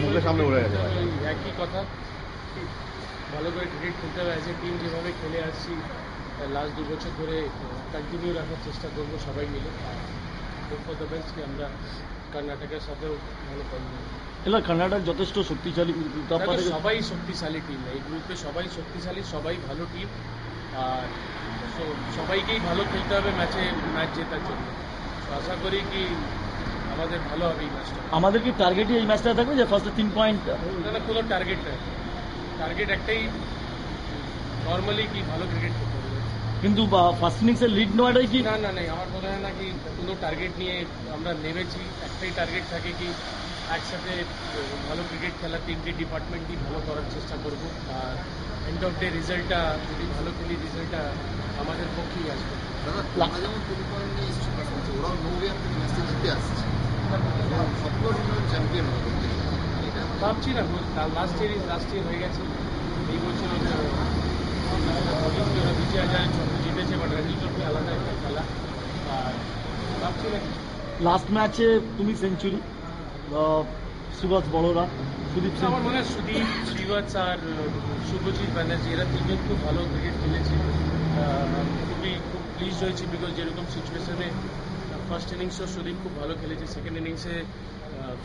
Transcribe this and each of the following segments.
মুখের সামনে উড়ে গেছে। একই কথা, ভালো করে ক্রিকেট খেলতে হবে। অ্যাজ এ টিম যেভাবে খেলে আসছি লাস্ট 2 বছর ধরে কন্টিনিউ রাখার চেষ্টা করবো সবাই মিলে। হোপ ফর দ্য বেস্ট কি আমরা কর্ণাটকের সাথেও ভালো করবো। এবার কর্ণাটক যথেষ্ট শক্তিশালী, সবাই শক্তিশালী টিম, এই গ্রুপে সবাই শক্তিশালী, সবাই ভালো টিম। আর সবাইকেই ভালো খেলতে হবে ম্যাচ জেতার জন্য। আশা করি কি আমাদের ভালো হবে এই ম্যাচটা। আমাদের কি টার্গেটই এই ম্যাচটা থাকবে যে ফার্স্টে 3 পয়েন্ট? না, কোনো টার্গেট নেই, টার্গেট একটাই, নর্মালি কি ভালো ক্রিকেট খেলতে হবে। কিন্তু ফার্স্ট ইনিংসের লিড নেওয়াটাই কি? না, আমার মনে হয় না কি কোনো টার্গেট নিয়ে আমরা নেমেছি। একটাই টার্গেট থাকে কি একসাথে ভালো ক্রিকেট খেলা, 3টি ডিপার্টমেন্টই ভালো করার চেষ্টা করব। আর এন্ড অফ ডে রেজাল্টটা যদি ভালো খেলি, রেজাল্টটা আমাদের পক্ষেই আসবে। যেমন 3 পয়েন্ট নিয়ে এসেছে, ওরাও নৌরিয়ান থেকে ম্যাচটা জিতে আসছে, চ্যাম্পিয়ন হবে। ভাবছি না, লাস্ট ইয়ার হয়ে গেছে, এই বছর 20,000 জিতেছে, বাট রঞ্জি ট্রফি আলাদা একটা খেলা। আর ভাবছি না কিছু। লাস্ট ম্যাচে তুমি সেঞ্চুরি, সুভাষ বড়রা, সুদীপ সিং। আমার মনে হয় সুদীপ, শ্রীবাস আর শুভজিৎ ব্যানার্জি এরা তিনজন খুব ভালো ক্রিকেট খেলেছে। খুব প্লিজ হয়েছি বিকজ যেরকম সিচুয়েশনে ফার্স্ট ইনিংসও সুদীপ খুব ভালো খেলেছে, সেকেন্ড ইনিংসে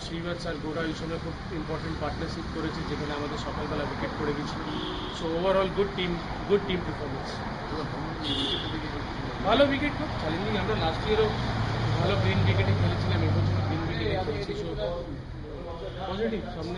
শ্রীবাস আর গোড়া এই সময় খুব ইম্পর্টেন্ট পার্টনারশিপ করেছে, যেখানে আমাদের সকালবেলা উইকেট পড়ে গেছিল। So overall good team performance. ভালো উইকেট খুব চ্যালেঞ্জিং। আমরা লাস্ট ইয়ারও ভালো গ্রিন উইকেটে খেলেছিলাম, এবছর গ্রিন উইকেটে খেলছি। সো পজিটিভ সামনে।